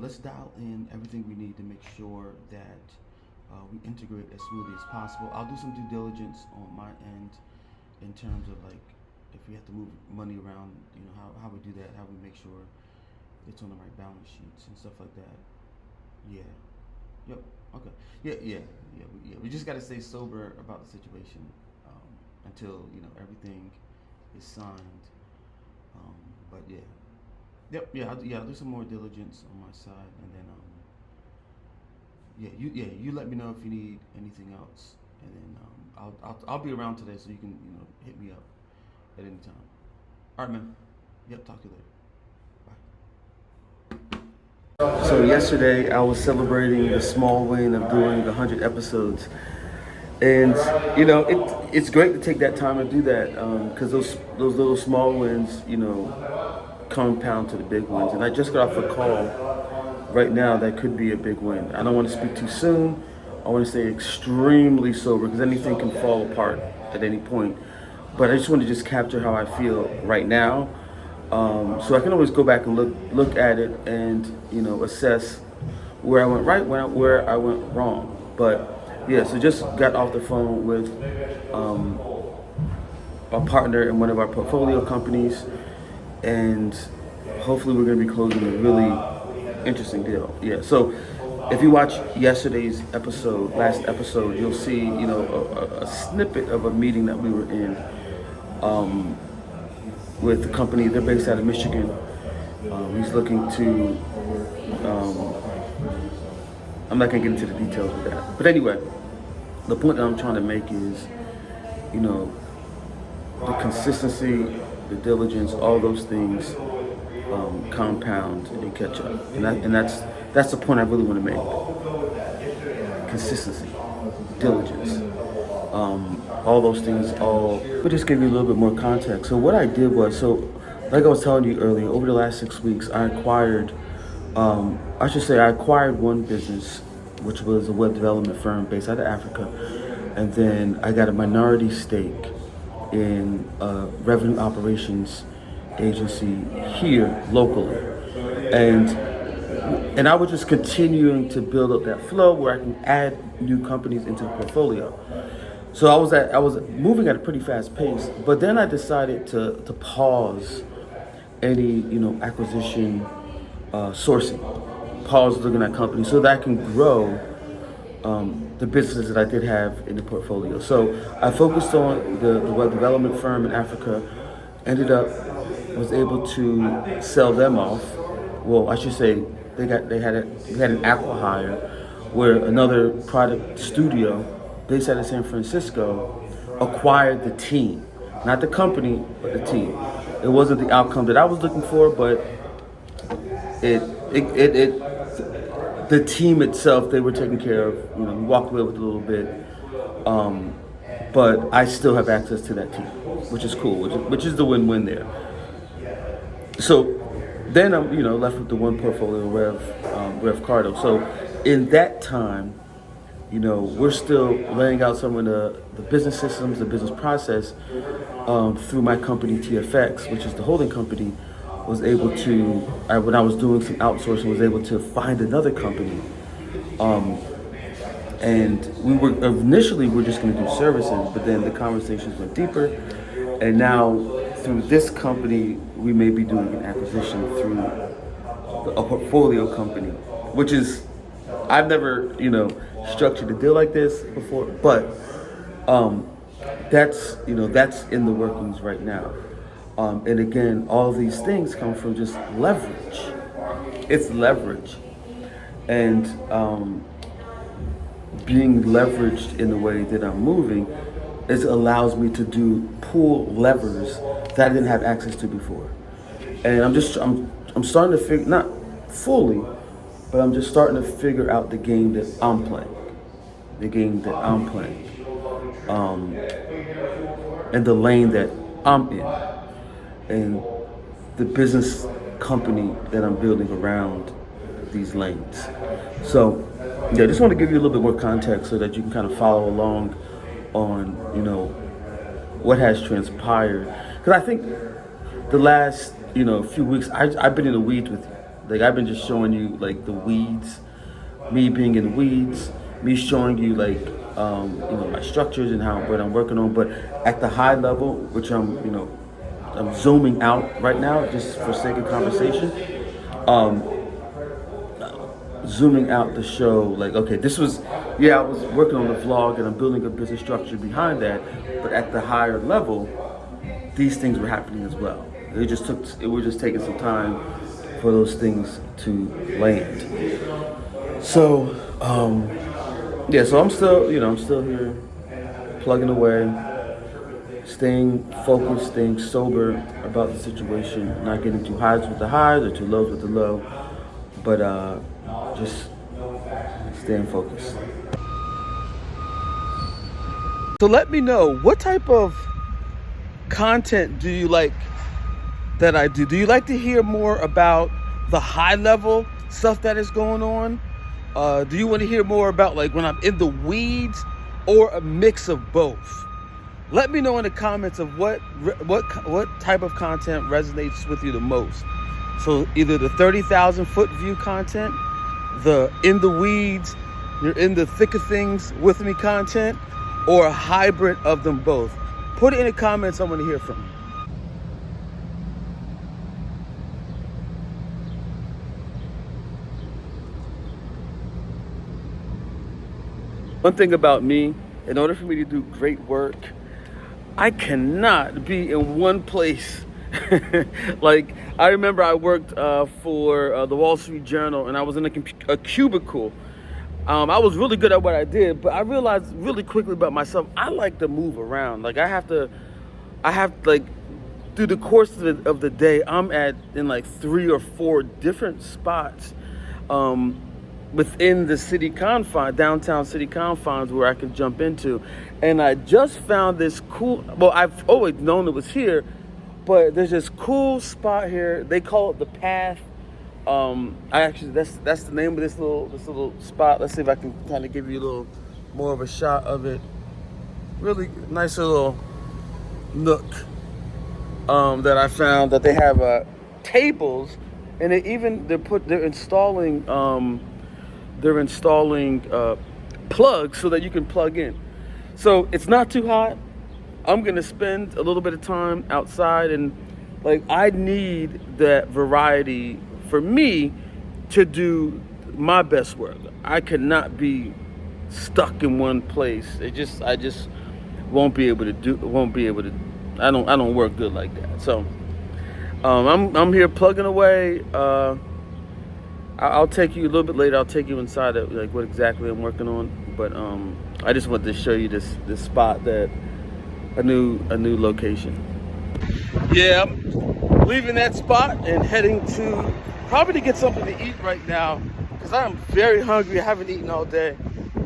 Let's dial in everything we need to make sure that we integrate as smoothly as possible. I'll do some due diligence on my end in terms of like if we have to move money around, how we do that, how we make sure it's on the right balance sheets and stuff like that. Yeah. Yep. Okay. We just got to stay sober about the situation until everything is signed. Um, but yeah. Yep. I'll do some more diligence on my side, and then you let me know if you need anything else, and then I'll be around today, so you can hit me up at any time. All right, man. Yep. Talk to you later. Bye. So yesterday I was celebrating the small win of doing 100 episodes, and it's great to take that time to do that because those little small wins compound to the big wins. And I just got off a call right now that could be a big win. I don't want to speak too soon. I want to stay extremely sober because anything can fall apart at any point. But I just want to just capture how I feel right now, so I can always go back and look at it and assess where I went right, where I went wrong. But yeah, so just got off the phone with a partner in one of our portfolio companies, and hopefully we're going to be closing a really interesting deal. Yeah, so if you watch yesterday's last episode, you'll see a snippet of a meeting that we were in with the company. They're based out of Michigan. He's looking to I'm not going to get into the details of that, but anyway, the point that I'm trying to make is the consistency, the diligence, all those things compound and they catch up, and that's the point I really want to make. Consistency, diligence, all those things. But just give you a little bit more context. So what I did was, like I was telling you earlier, over the last 6 weeks, I acquired one business, which was a web development firm based out of Africa, and then I got a minority stake in a revenue operations agency here locally, and I was just continuing to build up that flow where I can add new companies into the portfolio. So I was moving at a pretty fast pace, but then I decided to pause any acquisition sourcing, pause looking at companies so that I can grow the businesses that I did have in the portfolio. So I focused on the web development firm in Africa, was able to sell them off. Well, I should say they had an acqui-hire where another product studio based out of San Francisco acquired the team, not the company, but the team. It wasn't the outcome that I was looking for, but the team itself, they were taken care of. We walked away with a little bit, but I still have access to that team, which is cool, which is the win-win there. So then I'm left with the one portfolio, Rev Cardo. So in that time, we're still laying out some of the business systems, the business process through my company TFX, which is the holding company. Was able to, when I was doing some outsourcing, was able to find another company, and we're just going to do services, but then the conversations went deeper, and now through this company we may be doing an acquisition through a portfolio company, which is, I've never structured a deal like this before, but that's in the workings right now. And again, all these things come from just leverage. It's leverage. And being leveraged in the way that I'm moving, it allows me to pull levers that I didn't have access to before. And I'm starting to figure, not fully, but I'm just starting to figure out the game that I'm playing. And the lane that I'm in. And the business company that I'm building around these lanes. So, yeah, I just want to give you a little bit more context so that you can kind of follow along on, what has transpired. Because I think the last, few weeks, I've been in the weeds with you. Like I've been just showing you like the weeds, me being in the weeds, me showing you like my structures and how what I'm working on. But at the high level, which I'm zooming out right now just for sake of conversation. Um, Zooming out to show like, okay, this was, yeah, I was working on the vlog and I'm building a business structure behind that, but at the higher level, these things were happening as well. It was just taking some time for those things to land. So, yeah, so I'm still here, plugging away, staying focused, staying sober about the situation, not getting too highs with the highs or too lows with the low, but just staying focused. So let me know, what type of content do you like that I do? Do you like to hear more about the high level stuff that is going on? Do you want to hear more about like when I'm in the weeds, or a mix of both? Let me know in the comments of what type of content resonates with you the most. So either the 30,000 foot view content, the in the weeds, you're in the thick of things with me content, or a hybrid of them both. Put it in the comments. I want to hear from you. One thing about me, in order for me to do great work, I cannot be in one place. Like, I remember I worked for the Wall Street Journal, and I was in a cubicle. I was really good at what I did, but I realized really quickly about myself, I like to move around. Like, I have like, through the course of the day, I'm in like 3 or 4 different spots within the city confines, downtown city confines, where I can jump into. And I just found this cool, well, I've always known it was here, but there's this cool spot here. They call it the Path. That's the name of this little spot. Let's see if I can kind of give you a little more of a shot of it. Really nice little nook that I found, that they have tables, and they're installing plugs so that you can plug in. So it's not too hot. I'm gonna spend a little bit of time outside, and like, I need that variety for me to do my best work. I cannot be stuck in one place. I just won't be able to. I don't work good like that. So I'm here plugging away. I'll take you a little bit later. I'll take you inside of like what exactly I'm working on. But I just wanted to show you this spot, that a new location. Yeah, I'm leaving that spot and heading to probably to get something to eat right now, because I'm very hungry. I haven't eaten all day,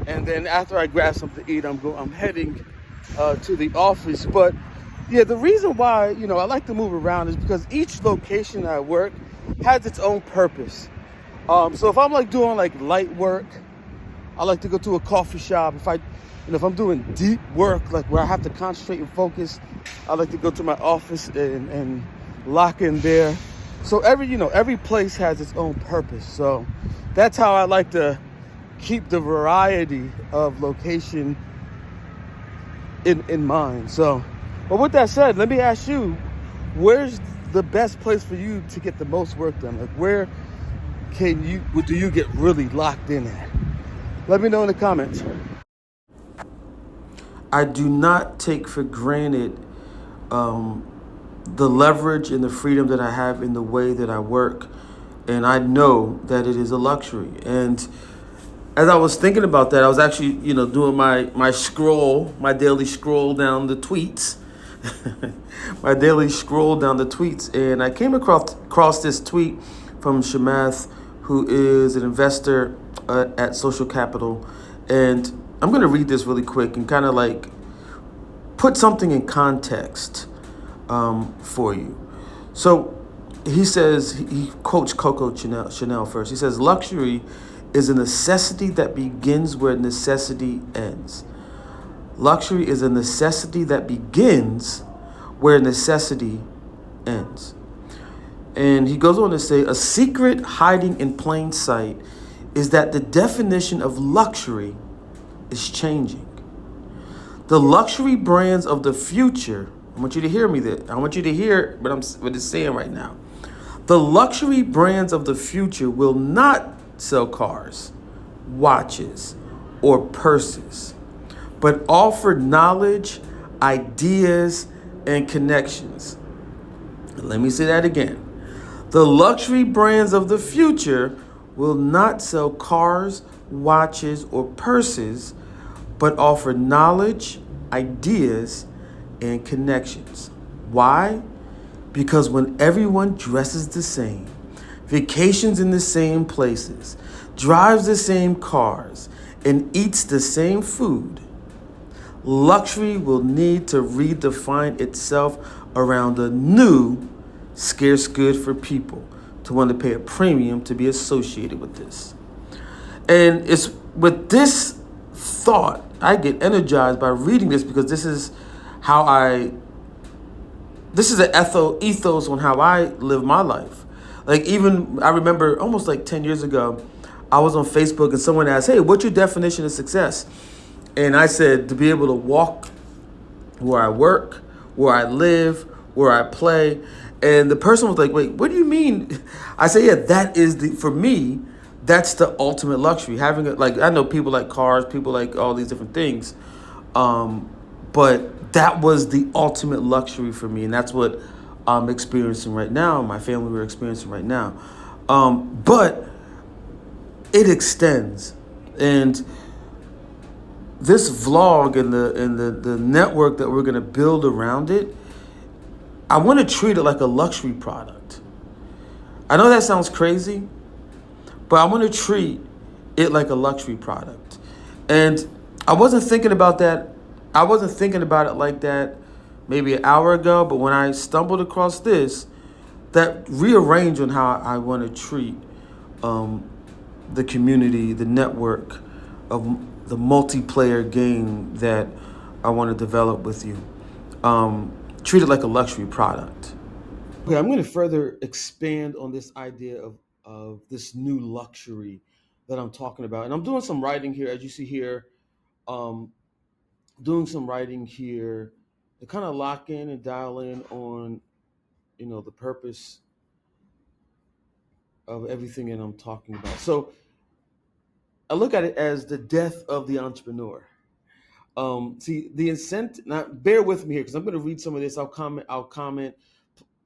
and then after I grab something to eat, I'm heading to the office. But yeah, the reason why I like to move around is because each location I work has its own purpose. So if I'm like doing like light work, I like to go to a coffee shop. If I'm doing deep work, like where I have to concentrate and focus, I like to go to my office and lock in there. So every place has its own purpose. So that's how I like to keep the variety of location in mind. So, but with that said, let me ask you, where's the best place for you to get the most work done? Like, where do you get really locked in at? Let me know in the comments. I do not take for granted the leverage and the freedom that I have in the way that I work. And I know that it is a luxury. And as I was thinking about that, I was actually, doing my daily scroll down the tweets. And I came across this tweet from Shamath, who is an investor at Social Capital. And I'm going to read this really quick and kind of like put something in context for you. So he says, he quotes Coco Chanel first. He says, luxury is a necessity that begins where necessity ends. Luxury is a necessity that begins where necessity ends. And he goes on to say, a secret hiding in plain sight is that the definition of luxury is changing. The luxury brands of the future, I want you to hear me there. I want you to hear what it's saying right now. The luxury brands of the future will not sell cars, watches, or purses, but offer knowledge, ideas, and connections. Let me say that again. The luxury brands of the future will not sell cars, watches, or purses, but offer knowledge, ideas, and connections. Why? Because when everyone dresses the same, vacations in the same places, drives the same cars, and eats the same food, luxury will need to redefine itself around a new scarce good for people to want to pay a premium to be associated with this. And it's with this thought, I get energized by reading this because how I this is an ethos on how I live my life. Like, even I remember almost like 10 years ago, I was on Facebook and someone asked, "Hey, what's your definition of success?" And I said, to be able to walk where I work, where I live, where I play. And the person was like, "Wait, what do you mean?" I said, "Yeah, that is for me, that's the ultimate luxury. Having like, I know people like cars, people like all these different things. Um, but that was the ultimate luxury for me. And that's what I'm experiencing right now. My family, we're experiencing right now. But it extends. And this vlog and the network that we're going to build around it, I want to treat it like a luxury product. I know that sounds crazy, but I want to treat it like a luxury product. And I wasn't thinking about that. I wasn't thinking about it like that maybe an hour ago, but when I stumbled across this, that rearranged on how I want to treat the community, the network of the multiplayer game that I want to develop with you. Treat it like a luxury product. Okay, I'm going to further expand on this idea of this new luxury that I'm talking about. And I'm doing some writing here, as you see here, um, doing some writing here to kind of lock in and dial in on, the purpose of everything that I'm talking about. So I look at it as the death of the entrepreneur. See, the incentive. Now, bear with me here because I'm going to read some of this. I'll comment.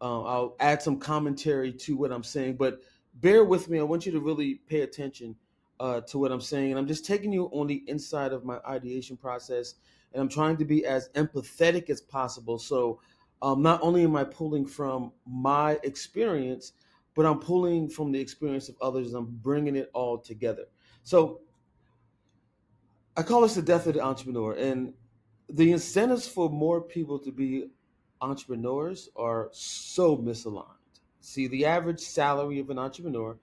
I'll add some commentary to what I'm saying, but bear with me. I want you to really pay attention to what I'm saying. And I'm just taking you on the inside of my ideation process, and I'm trying to be as empathetic as possible. So, not only am I pulling from my experience, but I'm pulling from the experience of others, and I'm bringing it all together. So, I call this the death of the entrepreneur. And the incentives for more people to be entrepreneurs are so misaligned. See, the average salary of an entrepreneur,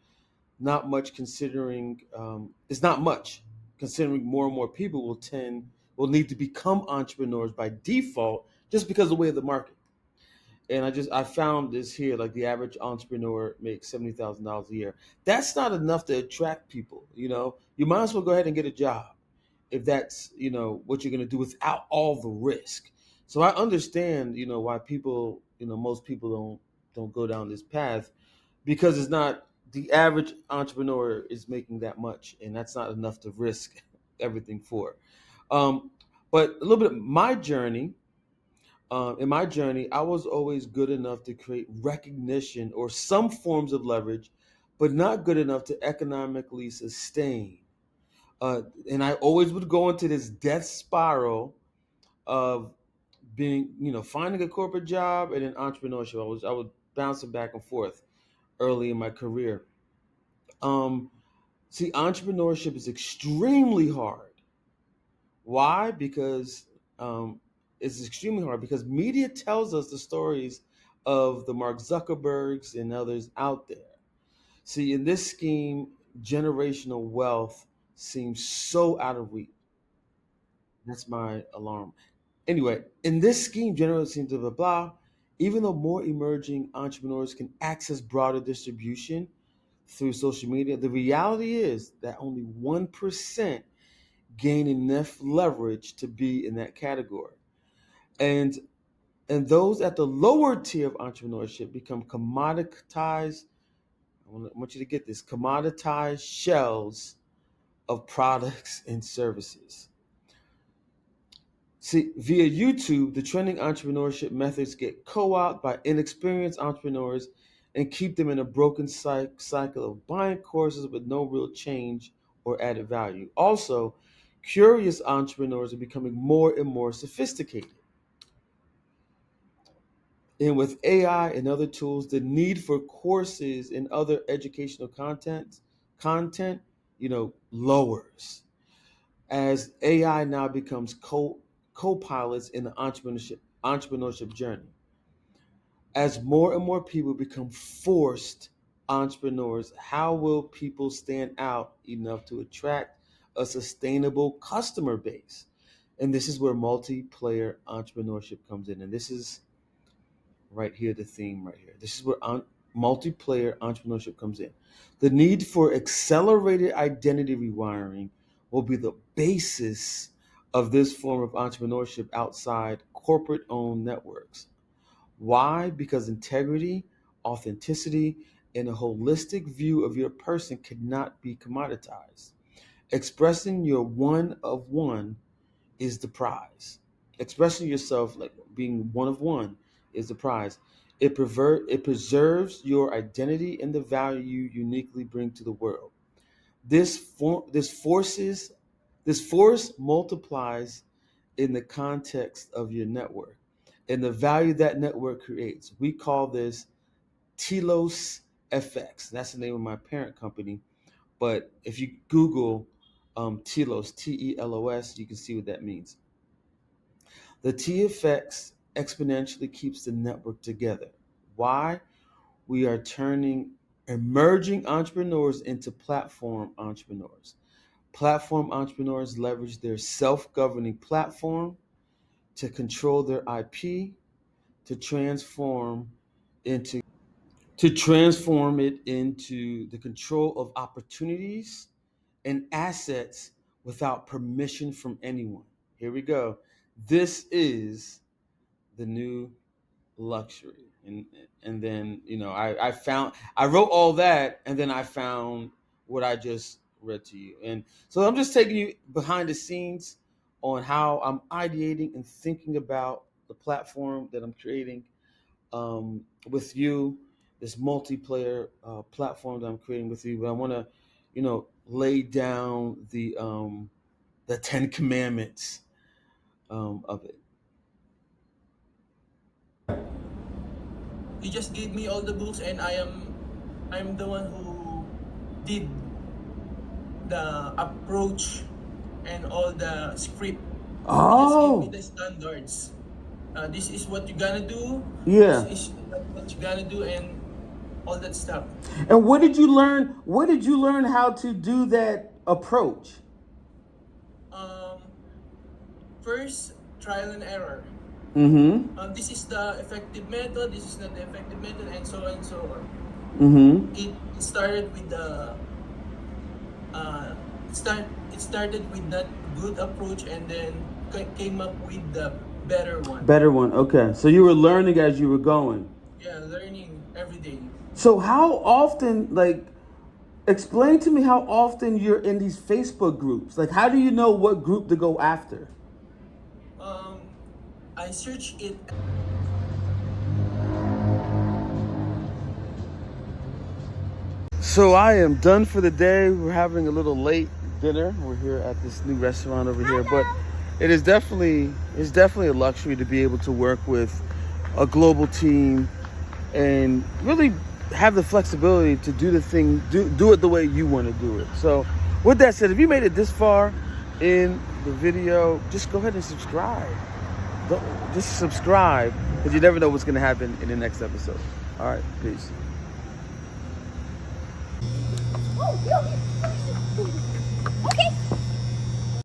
not much considering, is not much considering more and more people will need to become entrepreneurs by default just because of the way of the market. And I found this here, like the average entrepreneur makes $70,000 a year. That's not enough to attract people. You might as well go ahead and get a job if that's what you're going to do without all the risk. So I understand why people most people don't go down this path, because it's not the average entrepreneur is making that much, and that's not enough to risk everything for. But a little bit of my journey. In my journey, I was always good enough to create recognition or some forms of leverage, but not good enough to economically sustain. And I always would go into this death spiral of being, finding a corporate job and then entrepreneurship. I was bouncing back and forth early in my career. Um, See, entrepreneurship is extremely hard. Why? Because it's extremely hard because media tells us the stories of the Mark Zuckerbergs and others out there. See, in this scheme, generational wealth seems so out of reach. That's my alarm. Anyway, in this scheme, generally seems to blah blah. Even though more emerging entrepreneurs can access broader distribution through social media, the reality is that only 1% gain enough leverage to be in that category. And those at the lower tier of entrepreneurship become commoditized. I want you to get this, commoditized shells of products and services. See, via YouTube, the trending entrepreneurship methods get co-opted by inexperienced entrepreneurs and keep them in a broken cycle of buying courses with no real change or added value. Also, curious entrepreneurs are becoming more and more sophisticated. And with AI and other tools, the need for courses and other educational content, lowers as AI now becomes co-pilots in the entrepreneurship journey. As more and more people become forced entrepreneurs, how will people stand out enough to attract a sustainable customer base? And this is where multiplayer entrepreneurship comes in. And this is right here, the theme right here. This is where multiplayer entrepreneurship comes in. The need for accelerated identity rewiring will be the basis of this form of entrepreneurship outside corporate owned networks. Why? Because integrity, authenticity, and a holistic view of your person cannot be commoditized. Expressing your one of one is the prize. Expressing yourself like being one of one is the prize. It preserves your identity and the value you uniquely bring to the world. This force multiplies in the context of your network and the value that network creates. We call this Telos FX. That's the name of my parent company. But if you Google Telos, Telos, you can see what that means. The TFX exponentially keeps the network together. Why? We are turning emerging entrepreneurs into platform entrepreneurs. Platform entrepreneurs leverage their self-governing platform to control their IP, to transform it into the control of opportunities and assets without permission from anyone. Here we go. This is the new luxury. And then, I wrote all that, and then I found what I just read to you. And so I'm just taking you behind the scenes on how I'm ideating and thinking about the platform that I'm creating with you, this multiplayer platform that I'm creating with you. But I want to, lay down the 10 commandments of it. He just gave me all the books, and I'm the one who did the approach and all the script. He just gave me Oh, the standards. This is what you're gonna do. This yeah. is what you're gonna do, and all that stuff. And what did you learn? What did you learn how to do that approach? Um, First, trial and error. Mm-hmm. This is the effective method. This is not the effective method, and so on and so on. Mm-hmm. It started with the uh, it started with that good approach, and then came up with the better one. Better one. Okay. So you were learning as you were going. Yeah, learning every day. So how often, explain to me how often you're in these Facebook groups? Like, how do you know what group to go after? um I search it. So I am done for the day. We're having a little late dinner. We're here at this new restaurant over here, but it's definitely a luxury to be able to work with a global team and really have the flexibility to do the thing, do it the way you want to do it. So with that said, if you made it this far in the video, just go ahead and subscribe. Just subscribe, because you never know what's going to happen in the next episode. All right, peace.